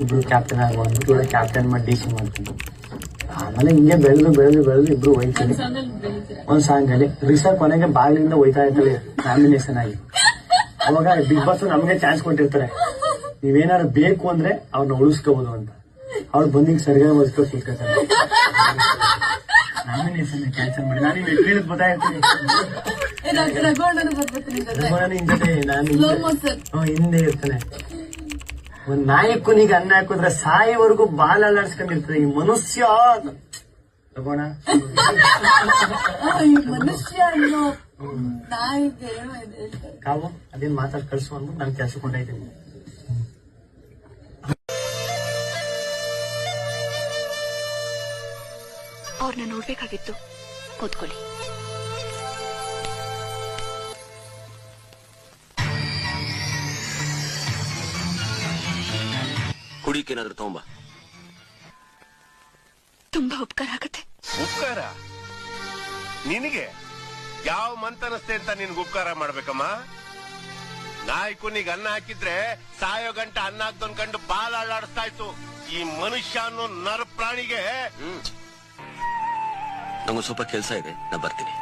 ಇಬ್ರು ಕ್ಯಾಪ್ಟನ್ ಆಗುವ ಅಂದ್ಬಿಟ್ಟು ಇವಳೆ ಕ್ಯಾಪ್ಟನ್ ಮಾಡಿ DC ಮಾಡ್ತೀನಿ. ಆಮೇಲೆ ಹಿಂಗೆ ಬೆಳೆದು ಇಬ್ರು ಹೋಯ್ತೀವಿ. ಒಂದ್ ಸಾಂಗ್ ಅಲ್ಲಿ ರಿಸಾ ಕೊನೆಗೆ ಬಾಗಿಲಿಂದ ಹೋಯ್ತಾ ಇರ್ತಾಳೆ ನಾಮಿನೇಷನ್ ಆಗಿ. ಅವಾಗ ಬಿಗ್ ಬಾಸ್ ನಮ್ಗೆ ಚಾನ್ಸ್ ಕೊಟ್ಟಿರ್ತಾರೆ, ನೀವೇನಾದ್ರು ಬೇಕು ಅಂದ್ರೆ ಅವ್ರನ್ನ ಉಳಿಸ್ಕೋಬಹುದು ಅಂತ. ಅವ್ರು ಬಂದಿಗೆ ಸರಿಯಾಗಿ ಉಳಿಸ್ಕೊಂಡು ಕೂತ್ಕೊತಾರೆ. ನಾಮಿನೇಷನ್ ಕ್ಯಾನ್ಸಲ್ ಮಾಡಿ ನಾನು ಗೊತ್ತಾಗ್ತೀನಿ. ನಾನು ಹಿಂದೆ ಇರ್ತಾನೆ. ಒಂದ್ ನಾಯಕನಿಗೆ ಅನ್ನ ಹಾಕಿದ್ರೆ ಸಾಯಿವರೆಗೂ ಬಾಲ್ ಅಲ್ಲಾಡ್ಸ್ಕೊಂಡಿರ್ತದೆ ಈ ಮನುಷ್ಯ. ತಗೋಣ ಮನುಷ್ಯ ಕಾವು ಅದೇನ್ ಮಾತಾಡ್ ಕಳ್ಸು ಅಂದ್ಬಿಟ್ಟು ನಾನು ಕೆಲಸ ಕೊಂಡಾಯ್ತೀನಿ. ಅವ್ರನ್ನ ನೋಡ್ಬೇಕಾಗಿತ್ತು. ಕೂತ್ಕೊಳ್ಳಿ. ಕುಡಿಕೇನಾದ್ರೂ ತಗೊಂಬ. ತುಂಬಾ ಉಪಕಾರ ಆಗತ್ತೆ. ಉಪಕಾರ ನಿನಗೆ ಯಾವ ಮಂತನಸ್ತೆ ಅಂತ ನಿನ್ಗೆ ಉಪಕಾರ ಮಾಡ್ಬೇಕಮ್ಮ? ನಾಯ್ಕನಿಗೆ ಅನ್ನ ಹಾಕಿದ್ರೆ ಸಾಯೋ ಗಂಟ ಅನ್ನ ಹಾಕ್ದೊಂದ್ ಕಂಡು ಬಾಲ ಅಳ್ಳಾಡಿಸ್ತಾ ಇತ್ತು. ಈ ಮನುಷ್ಯ ಅನ್ನೋ ನರ ಪ್ರಾಣಿಗೆ ನಂಗೊಂದು ಸ್ವಲ್ಪ ಕೆಲಸ ಇದೆ, ನಾ ಬರ್ತೀನಿ.